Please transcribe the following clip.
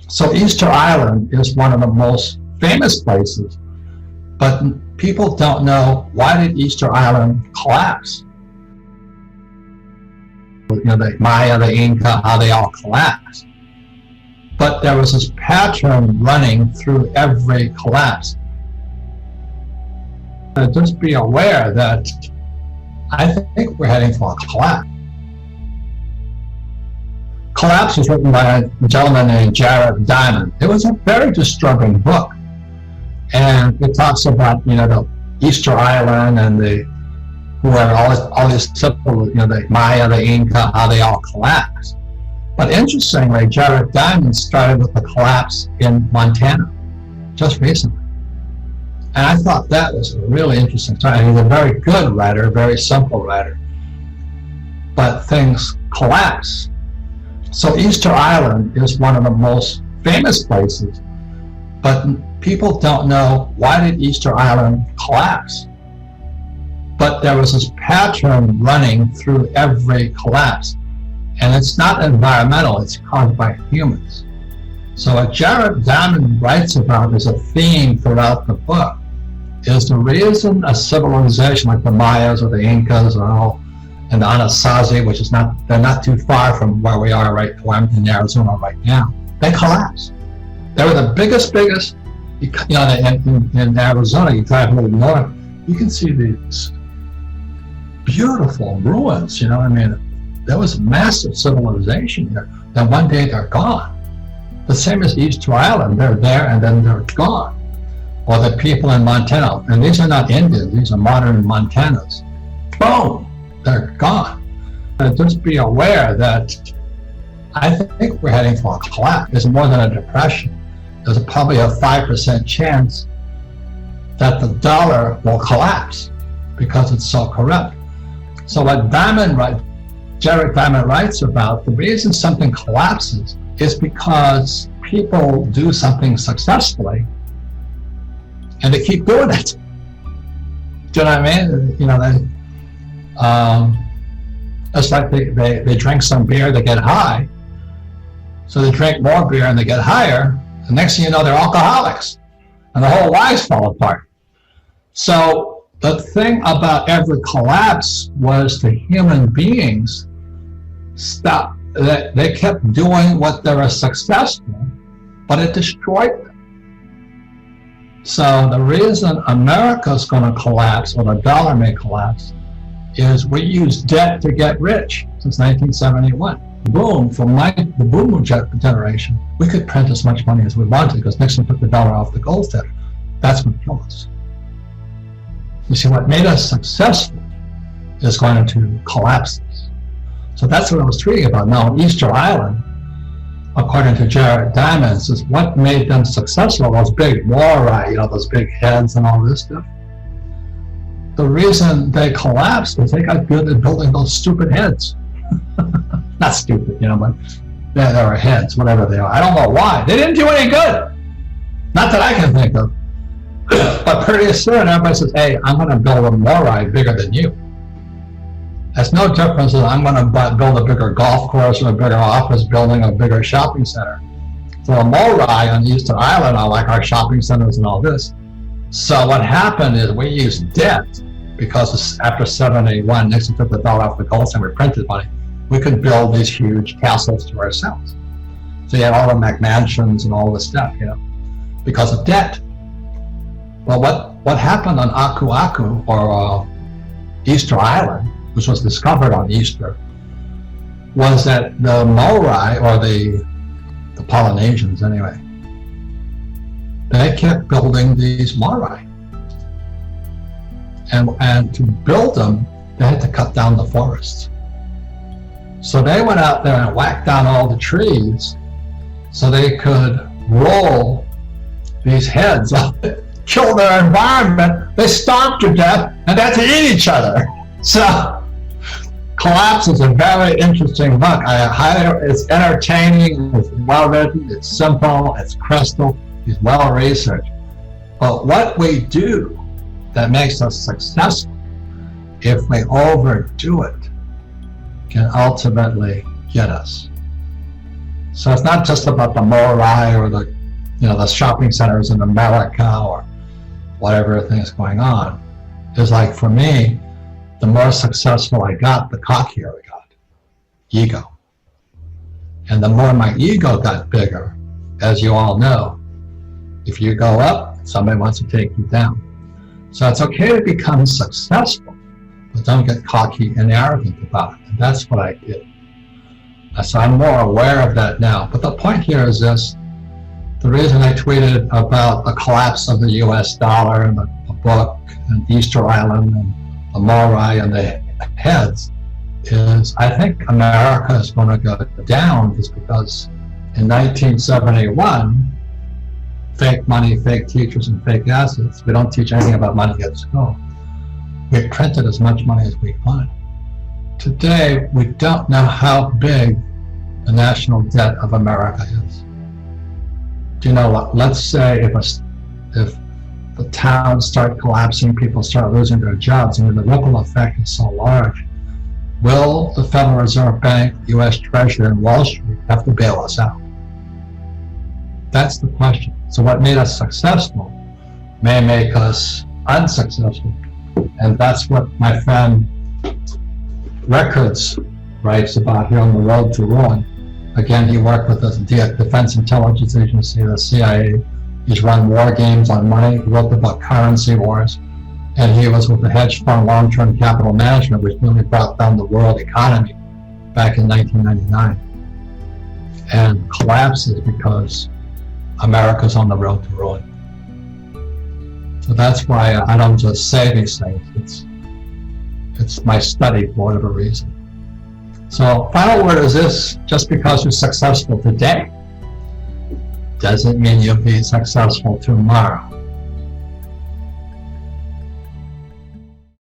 So Easter Island is one of the most famous places, but people don't know, why did Easter Island collapse? The Maya, the Inca, how they all collapsed. But there was this pattern running through every collapse. Just be aware that I think we're heading for a collapse. Collapse was written by a gentleman named Jared Diamond. It was a very disturbing book. And it talks about, the Easter Island and all these simple, the Maya, the Inca, how they all collapsed. But interestingly, Jared Diamond started with the collapse in Montana just recently. And I thought that was a really interesting story. He's a very good writer, very simple writer. But things collapse. So Easter Island is one of the most famous places, but people don't know, why did Easter Island collapse? But there was this pattern running through every collapse. And it's not environmental, it's caused by humans. So what Jared Diamond writes about as a theme throughout the book is the reason a civilization like the Mayas or the Incas and the Anasazi, which is they're not too far from where we are right now, I'm in Arizona right now, they collapsed. They were the biggest, in Arizona, you drive a little north, you can see these beautiful ruins, there was massive civilization here. Then one day they're gone. The same as Easter Island, they're there and then they're gone. Or the people in Montana, and these are not Indians, these are modern Montanas. Boom, they're gone. And just be aware that I think we're heading for a collapse. It's more than a depression. There's probably a 5% chance that the dollar will collapse because it's so corrupt. So what Jared Diamond writes about, the reason something collapses is because people do something successfully and they keep doing it. Do you know what I mean? It's like they drink some beer, they get high. So they drink more beer and they get higher. The next thing you know, they're alcoholics and the whole lives fall apart. So the thing about every collapse was the human beings stopped. They kept doing what they were successful, but it destroyed them. So the reason America's going to collapse, or the dollar may collapse, is we use debt to get rich since 1971. Boom, from the boom generation, we could print as much money as we wanted because Nixon took the dollar off the gold standard. That's what killed us. You see, what made us successful is going to collapse us. So that's what I was reading about. Now, Easter Island, according to Jared Diamond, is what made them successful, those big Morai, those big heads and all this stuff. The reason they collapsed is they got good at building those stupid heads. Not stupid, but they were heads, whatever they are. I don't know why. They didn't do any good. Not that I can think of. But pretty soon, everybody says, hey, I'm going to build a Morai bigger than you. That's no difference than I'm going to build a bigger golf course or a bigger office building, a bigger shopping center. So a Morai on Easter Island are like our shopping centers and all this. So what happened is we used debt because after 781, Nixon took the dollar off the gold standard, we printed money. We could build these huge castles to ourselves. So you had all the McMansions and all this stuff, because of debt. Well, what happened on Aku Aku, or Easter Island, which was discovered on Easter, was that the Morai, or the Polynesians anyway, they kept building these Morai. And to build them, they had to cut down the forests. So they went out there and whacked down all the trees so they could roll these heads up, kill their environment. They starved to death and had to eat each other. So Collapse is a very interesting book. It's entertaining, it's well written, it's simple, it's crystal, it's well researched. But what we do that makes us successful, if we overdo it, can ultimately get us. So it's not just about the Morai or the, the shopping centers in America or whatever thing is going on. It's like, for me, the more successful I got, the cockier I got. Ego. And the more my ego got bigger, as you all know, if you go up, somebody wants to take you down. So it's okay to become successful, but don't get cocky and arrogant about it. And that's what I did. So I'm more aware of that now. But the point here is this. The reason I tweeted about the collapse of the US dollar and the book and Easter Island and the Morai and the heads is I think America is going to go down just because in 1971, fake money, fake teachers, and fake assets. We don't teach anything about money at school. We printed as much money as we could. Today, we don't know how big the national debt of America is. Do you know what? Let's say if the towns start collapsing, people start losing their jobs, and the ripple effect is so large, will the Federal Reserve Bank, U.S. Treasury, and Wall Street have to bail us out? That's the question. So what made us successful may make us unsuccessful. And that's what my friend Records writes about here on the road to ruin. Again, he worked with the Defense Intelligence Agency, the CIA. He's run war games on money. He wrote about currency wars. And he was with the hedge fund long-term capital management, which really brought down the world economy back in 1999. And collapses because America's on the road to ruin. So that's why I don't just say these things. It's my study for whatever reason. So final word is this: just because you're successful today doesn't mean you'll be successful tomorrow.